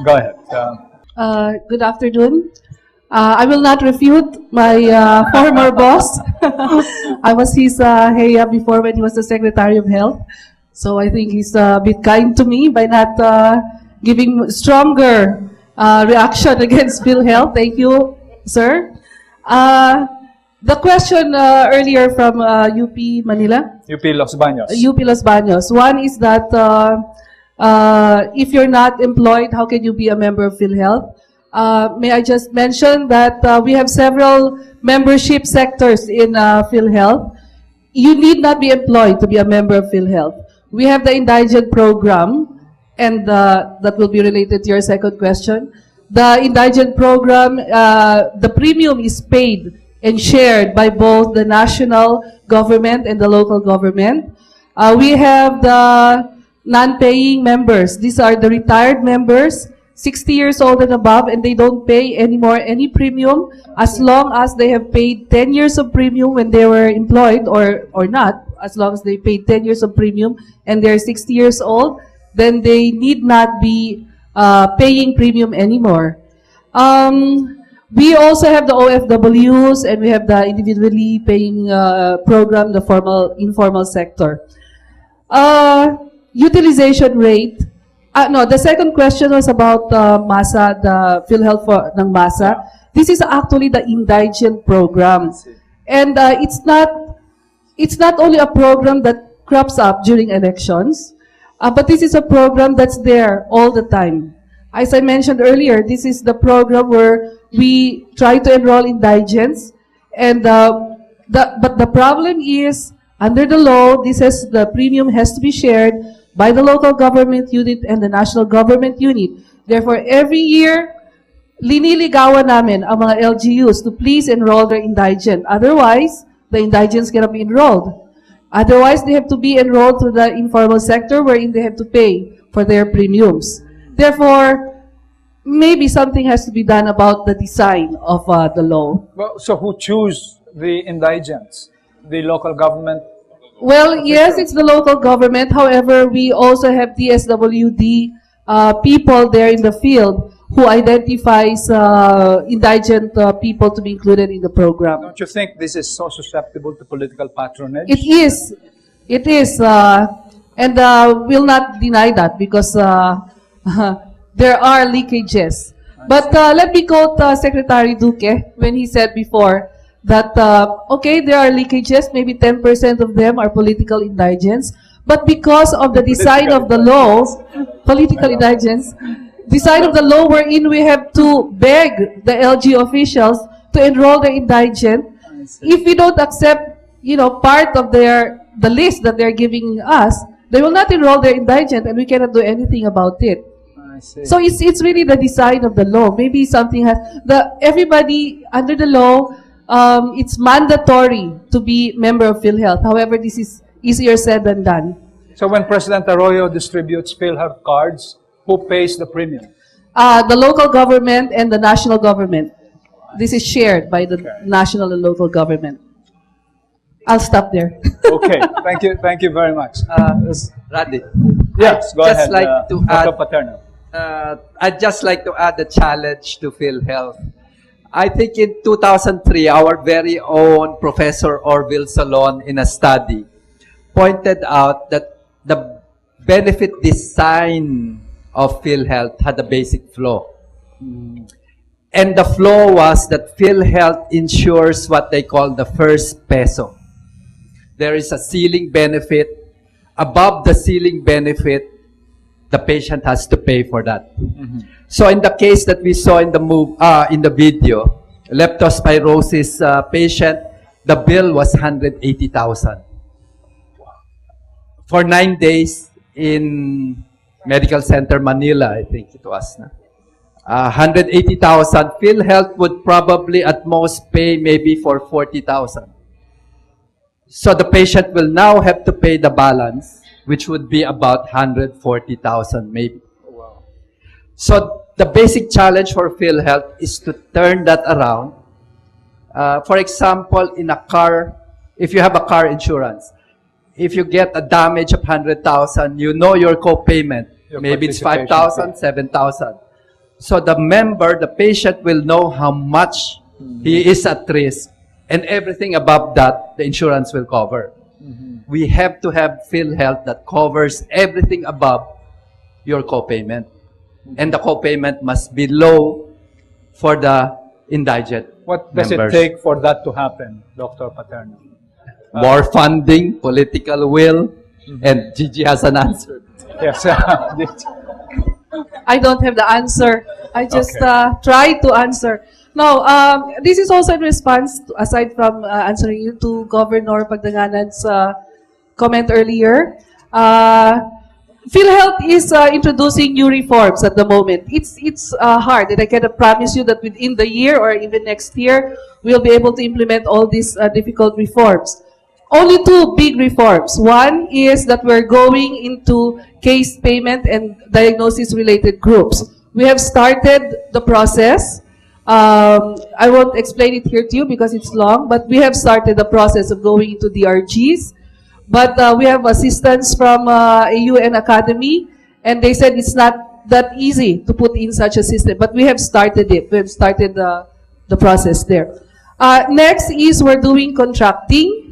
Go ahead. Good afternoon. I will not refute my former boss. I was his Heya before when he was the Secretary of Health. So I think he's a bit kind to me by not giving stronger reaction against PhilHealth. Thank you, sir. The question earlier from UP Manila. UP Los Baños. UP Los Baños. One is that if you're not employed, how can you be a member of PhilHealth? May I just mention that we have several membership sectors in PhilHealth. You need not be employed to be a member of PhilHealth. We have the indigent program, and that will be related to your second question. The indigent program, the premium is paid and shared by both the national government and the local government. We have the non-paying members. These are the retired members, 60 years old and above, and they don't pay anymore any premium as long as they have paid 10 years of premium when they were employed or not. As long as they paid 10 years of premium and they're 60 years old, then they need not be paying premium anymore. We also have the OFWs, and we have the individually paying program, the informal sector. Utilization rate. No, the second question was about MASA, the PhilHealth ng MASA. This is actually the indigent program. And it's not only a program that crops up during elections, but this is a program that's there all the time. As I mentioned earlier, this is the program where we try to enroll indigents, and but the problem is, under the law, the premium has to be shared by the local government unit and the national government unit. Therefore, every year, liniligawan namin ang mga LGUs to please enroll their indigent. Otherwise, the indigents cannot be enrolled. Otherwise, they have to be enrolled to the informal sector wherein they have to pay for their premiums. Therefore, maybe something has to be done about the design of the law. Well, so who choose the indigents? The local government? Well, yes, it's the local government. However, we also have DSWD people there in the field who identifies indigent people to be included in the program. Don't you think this is so susceptible to political patronage? It is. It is. And we'll not deny that because there are leakages. But let me quote Secretary Duque when he said before that, okay, there are leakages, maybe 10% of them are political indigents, but because of the design of the law, political indigents, design of the law wherein we have to beg the LG officials to enroll the indigent. If we don't accept, part of the list that they're giving us, they will not enroll their indigent, and we cannot do anything about it. So it's really the design of the law. Maybe something has everybody under the law. It's mandatory to be member of PhilHealth. However, this is easier said than done. So when President Arroyo distributes PhilHealth cards, who pays the premium? The local government and the national government. This is shared by the national and local government. I'll stop there. Okay, thank you very much. Randy. Yes, go just ahead. like to Dr. add, Paterno. I'd just like to add a challenge to PhilHealth. I think in 2003, our very own Professor Orville Solon, in a study, pointed out that the benefit design of PhilHealth had a basic flaw. And the flaw was that PhilHealth ensures what they call the first peso. There is a ceiling benefit. Above the ceiling benefit, the patient has to pay for that. So in the case that we saw in the video, leptospirosis patient, the bill was 180,000 for 9 days in Medical Center Manila, I think it was. 180,000. PhilHealth would probably at most pay maybe for 40,000. So the patient will now have to pay the balance, which would be about 140,000 maybe. Wow. So the basic challenge for PhilHealth is to turn that around. For example, in a car, if you have a car insurance, if you get a damage of 100,000, you know your co-payment. Maybe it's 5,000, 7,000. So the member, the patient will know how much he is at risk, and everything above that, the insurance will cover. We have to have PhilHealth that covers everything above your copayment. And the copayment must be low for the indigent What does members. it take for that to happen, Dr. Paterno? More funding, political will, and Gigi has an answer. Yes. I don't have the answer. I just Okay. try to answer. No, this is also in response, aside from answering you, to Governor Pagdanganan's comment earlier. PhilHealth is introducing new reforms at the moment. It's hard, and I cannot promise you that within the year or even next year, we'll be able to implement all these difficult reforms. Only two big reforms. One is that we're going into case payment and diagnosis-related groups. We have started the process. I won't explain it here to you because it's long, but we have started the process of going into DRGs. But we have assistance from a UN Academy, and they said it's not that easy to put in such a system. But we have started it. We have started the process there. Next is we're doing contracting.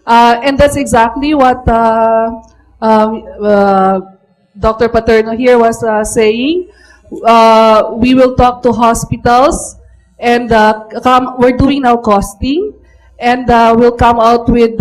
And that's exactly what Dr. Paterno here was saying. We will talk to hospitals, and we're doing now costing, and we'll come out with,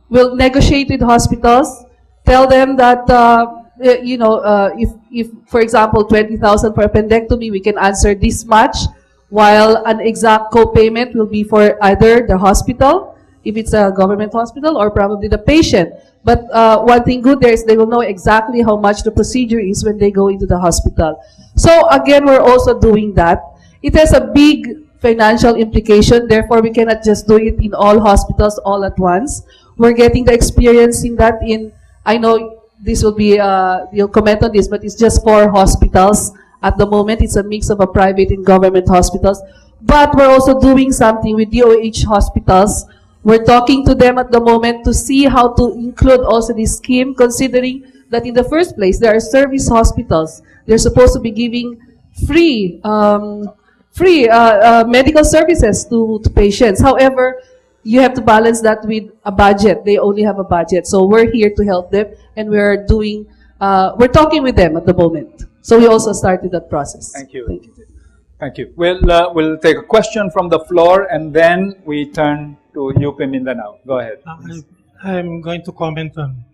we'll negotiate with hospitals, tell them that, if for example, 20,000 for appendectomy, we can answer this much, while an exact co-payment will be for either the hospital, if it's a government hospital, or probably the patient. But one thing good there is they will know exactly how much the procedure is when they go into the hospital. So again, we're also doing that. It has a big financial implication, therefore we cannot just do it in all hospitals all at once. We're getting the experience in that I know this will be, you'll comment on this, but it's just 4 hospitals. At the moment, it's a mix of a private and government hospitals. But we're also doing something with DOH hospitals. We're talking to them at the moment to see how to include also this scheme, considering that in the first place, there are service hospitals. They're supposed to be giving free medical services to patients. However, you have to balance that with a budget. They only have a budget. So we're here to help them, and we're talking with them at the moment. So we also started that process. Thank you. Thank you. We'll take a question from the floor, and then we turn to UP Mindanao. Go ahead. I'm going to comment on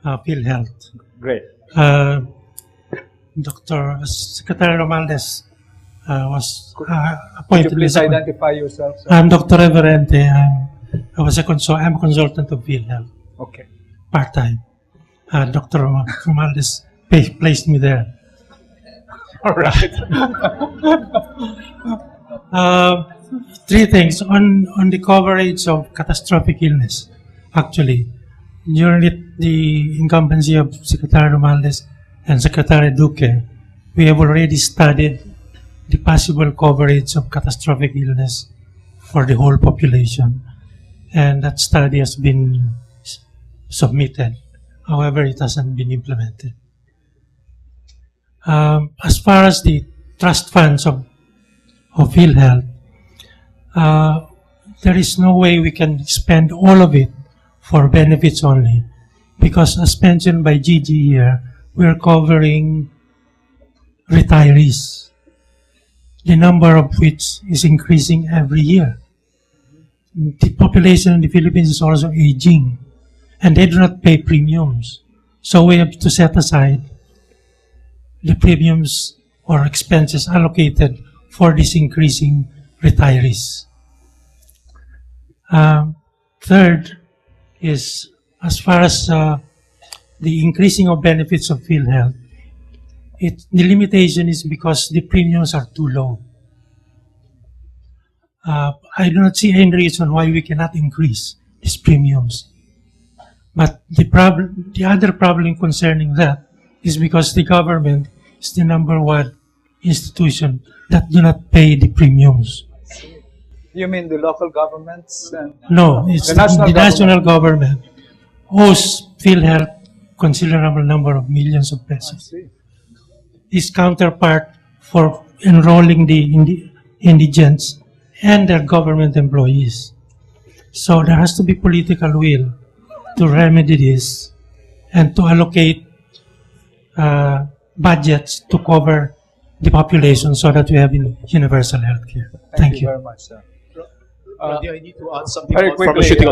PhilHealth. Great. Dr. Secretary Romaldes was Could appointed. you please identify yourself, sir? I'm Dr. Reverente. I'm a consultant of PhilHealth, Okay. part-time. Dr. Romaldes placed me there. All right. 3 things on the coverage of catastrophic illness. Actually, during the incumbency of Secretary Romaldes and Secretary Duque, we have already studied the possible coverage of catastrophic illness for the whole population, and that study has been submitted. However, it hasn't been implemented. As far as the trust funds of PhilHealth, there is no way we can spend all of it for benefits only, because as mentioned by Gigi here, we are covering retirees, the number of which is increasing every year. The population in the Philippines is also aging, and they do not pay premiums. So we have to set aside the premiums or expenses allocated for these increasing retirees. Third is, as far as the increasing of benefits of PhilHealth, the limitation is because the premiums are too low. I do not see any reason why we cannot increase these premiums. But the other problem concerning that is because the government is the #1 institution that do not pay the premiums. You mean the local governments? And No, it's The the national national government owes PhilHealth considerable number of millions of I pesos. see. Its counterpart for enrolling the indigents and their government employees. So there has to be political will to remedy this and to allocate budgets to cover the population so that we have universal health care. Thank you. very much, sir. Randy, I need to add something Very from a quickly, shooting